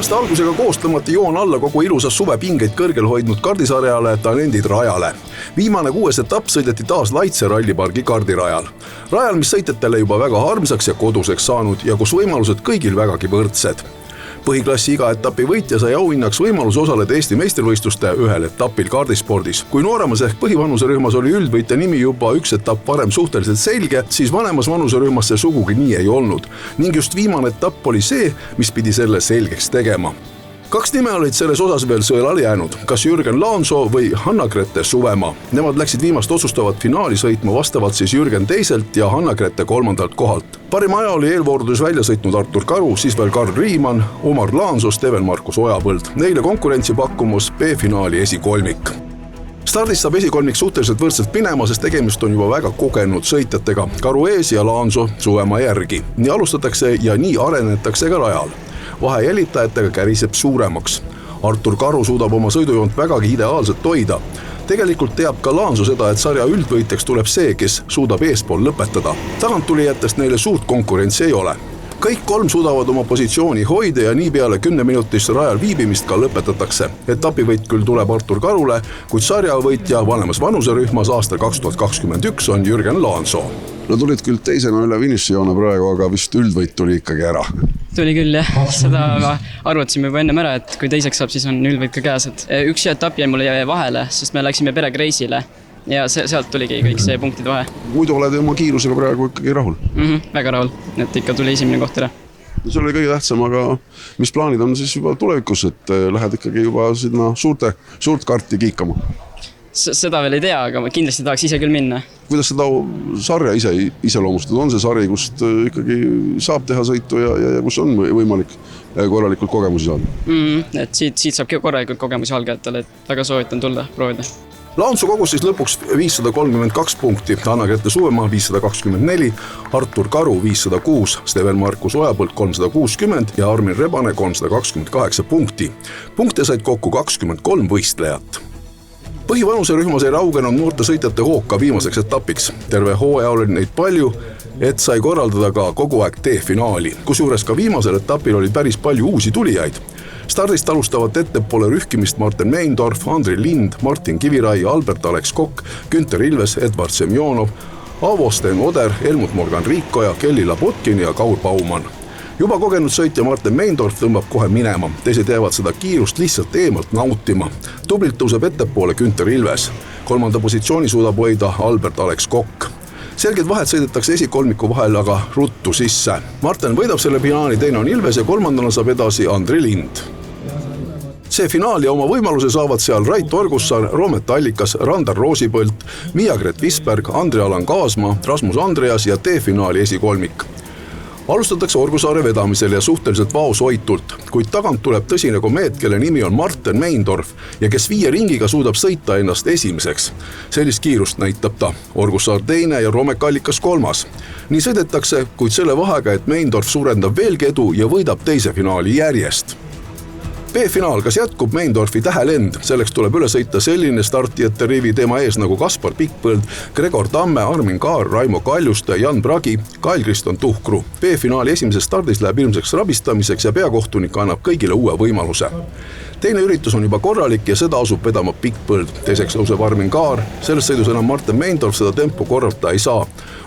aasta algusega koos tõmmati joon alla kogu ilusas suvepingeid kõrgel hoidnud kardisarjale talendid rajale. Viimane 6. etapp sõideti taas Laitse rallipargi kardirajal. Rajal, mis sõitjatele juba väga armsaks ja koduseks saanud ja kus võimalused kõigil vägagi võrdsed. Põhiklassi iga etapi võitja sai auhinnaks võimalus osaleda Eesti meistrivõistluste ühel etapil kardispordis. Kui nooremas ehk põhivanuserühmas oli üldvõitja nimi juba 1 etapp varem suhteliselt selge, siis vanemas vanuserühmas see sugugi nii ei olnud. Ning just viimane etapp oli see, mis pidi selle selgeks tegema. 2 nime olid selles osas veel sõelale jäänud, kas Jürgen Laanso või Hanna-Grete Suvemaa. Nemad läksid viimast otsustavat finaali sõitma vastavalt siis Jürgen 2. ja Hanna-Grete 3. kohalt. Parima aja oli eelvoorudus välja sõitnud Artur Karu, siis veel Karl Riimann, Omar Laanso, Steven-Markus Ojapõld. Neile konkurentsi pakkumus B-finaali esikolmik. Stardis saab esikolmik suhteliselt võrdselt minema, sest tegemist on juba väga kogenud sõitjatega. Karu ees ja Laanso Suvemaa järgi. Nii alustatakse ja nii arenetakse ka rajal. Vahe jälitajatega käriseb suuremaks. Artur Karu suudab oma sõidujoont vägagi ideaalselt hoida. Tegelikult teab ka Laanso seda, et sarja üldvõitjaks tuleb see, kes suudab eespool lõpetada. Taganttulijatest neile suurt konkurentsi ei ole. Kõik 3 suudavad oma positsiooni hoida ja nii peale 10 minutist rajal viibimist ka lõpetatakse. Etapivõit küll tuleb Artur Karule, kuid sarja võitja vanemas vanuserühmas aastal 2021 on Jürgen Laanso. No tulid küll teisena üle finišijoone praegu, aga vist üldvõit tuli ikkagi ära. Tuli küll jah, seda arvatasime juba ennem ära, et kui teiseks saab, siis on üldvõit ka käes. Üks etapp jäi mulle vahele, sest me läksime perega reisile ja sealt tuligi kõik see punktide vahe. Muidu oled oma kiirusega praegu ikkagi rahul? Väga rahul, et ikka tuli esimene koht ära. See oli kõige tähtsam, aga mis plaanid on siis juba tulevikus, et lähed ikkagi juba sinna suurt karti kiikama? Seda veel ei tea, aga ma kindlasti tahaks ise küll minna. Kuidas seda sarja iseloomustada? On see sari, kust ikkagi saab teha sõitu ja kus on võimalik korralikult kogemusi saada? Et siit saab korralikult kogemusi algajatele, et väga soovitan tulla, proovida. Laanso kogus siis lõpuks 532 punkti, Hanna-Grete Suvemaa 524, Artur Karu 506, Steven-Markus Ojapõld 360 ja Armin Rebane 328 punkti. Punkte said kokku 23 võistlejat. Põhivanuserühmas ei raugenud noorte sõitjate hooka viimaseks etapiks. Terve hooaja oli neid palju, et sai korraldada ka kogu aeg D-finaali, kusjuures ka viimasel etapil oli päris palju uusi tulijaid. Stardist alustavad ettepoole rühkimist Martin Meindorf, Andri Lind, Martin Kivirai, Albert Alex Kokk, Günther Ilves, Edvard Semjonov, Avo Sten Oder, Helmut Morgan Riikoja, Kelly Lapotkin ja Kaur Baumann. Juba kogenud sõitja Martin Meindorf tõmbab kohe minema. Teised jäävad seda kiirust lihtsalt eemalt nautima. Tublilt tõuseb ettepoole Günther Ilves. 3. positsiooni suudab hoida Albert Alex Kokk. Selged vahed sõidetakse esikolmiku vahel aga ruttu sisse. Martin võidab selle finaali, teine on Ilves ja 3. saab edasi Andri Lind. See finaal ja oma võimaluse saavad seal Rait Orgussaar, Roomet Allikas, Randar Roosipõlt, Miia-Gret Visberg, Andri-Alan Kaasma, Rasmus Andreas ja T-finaali esikolmik. Alustatakse Orgussaare vedamisel ja suhteliselt vaoshoitult, kuid tagant tuleb tõsine komeet, kelle nimi on Martin Meindorf ja kes 5 ringiga suudab sõita ennast esimeseks. Sellist kiirust näitab ta. Orgussaar 2. ja Roomet Allikas 3. Nii sõidetakse, kuid selle vahega, et Meindorf suurendab veelgi edu ja võidab teise finaali järjest. B-finaal, kas jätkub Meindorfi tähelend? Selleks tuleb üle sõita selline startijate rivi tema ees nagu Kaspar Pikkpõld, Gregor Tamme, Armin Kaar, Raimo Kaljuste, Jan Bragi, Kail-Kriston Tuhkru. B-finaali esimeses stardis läheb ilmseks rabistamiseks ja peakohtunik annab kõigile uue võimaluse. Teine üritus on juba korralik ja seda asub vedama Pikkpõld. Teiseks tõuseb Armin Kaar. Selles sõidus enam Martin Meindorf seda tempo korrata ei saa.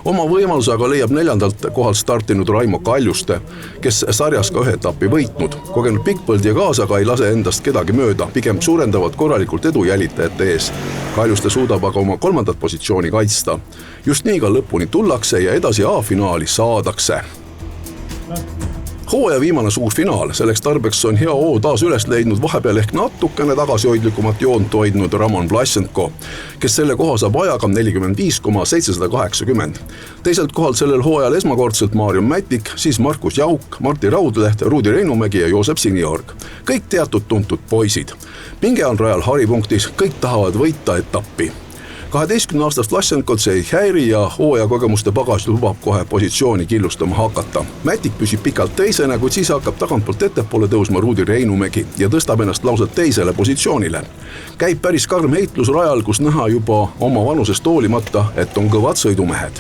Oma võimaluse aga leiab 4. kohalt startinud Raimo Kaljuste, kes sarjas ka 1 etapi võitnud. Kogenud Pikkpõld ja kaasaga ei lase endast kedagi mööda, pigem suurendavad korralikult edu jälitajate ees. Kaljuste suudab aga oma 3. positsiooni kaitsta. Just nii ka lõpuni tullakse ja edasi A-finaali saadakse. Hooaja viimane suur finaal, selleks tarbeks on hea hoo taas üles leidnud vahepeal ehk natukene tagasihoidlikumat joont hoidnud Ramon Vlassenko, kes selle koha saab ajaga 45,780. Teiselt kohalt sellel hooajal esmakordselt Marion Mätik, siis Markus Jauk, Martti Raudleht, Ruudi Reinumägi ja Joosep Siniorg. Kõik teatud tuntud poisid. Pinge on rajal haripunktis, kõik tahavad võita etappi. 12-aastast Vlassenkot see ei häiri ja hooaja kogemuste pagas lubab kohe positsiooni killustama hakata. Mätik püsib pikalt teisena, kuid siis hakkab tagantpoolt ettepoole tõusma Ruudi Reinumägi ja tõstab ennast lausa teisele positsioonile. Käib päris karm heitlus rajal, kus näha juba oma vanusest hoolimata, et on kõvad sõidumehed.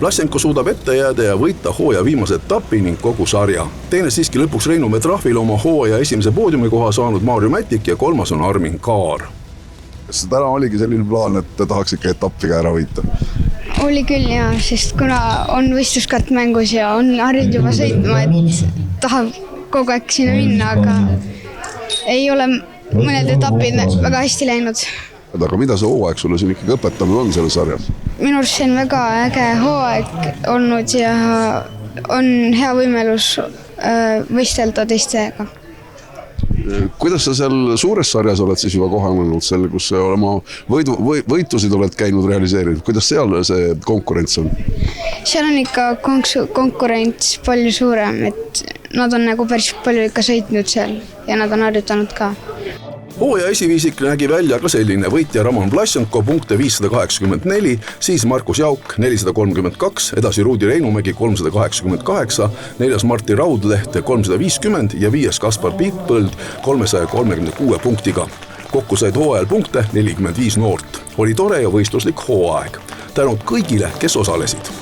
Vlassenko suudab ette jääda ja võita hooaja viimase etapi ning kogu sarja. Teine siiski lõpuks Reinumäe trahvil oma hooaja esimese poodiumikoha saanud Maarju Mätik ja kolmas on Armin Kaar. Kas täna oligi selline plaan, et tahaks ikka etappi ka ära võita? Oli küll jah, sest kuna on võistluskaart mängus ja on harjunud juba sõitma, et tahab kogu aeg sinna minna, aga ei ole mõned etapid väga hästi läinud. Aga mida see hooaeg sulle siin ikkagi õpetanud on selle sarjas? Minu arust see on väga äge hooaeg olnud ja on hea võimalus võistelda teistega. Kuidas sa seal suures sarjas oled siis juba kohanenud, seal, kus oma võitusid oled käinud realiseerinud? Kuidas seal see konkurents on? Seal on ikka konkurents palju suurem, et nad on nagu päris palju ikka sõitnud seal ja nad on harjutanud ka. Hooaja esiviisik nägi välja ka selline: võitja Roman Vlassenko punkte 584, siis Markus Jauk 432, edasi Ruudi Reinumägi 388, neljas Martti Raudleht 350 ja viies Kaspar Piitpõld 336 punktiga. Kokku said hooajal punkte 45 noort. Oli tore ja võistluslik hooaeg. Tänud kõigile, kes osalesid.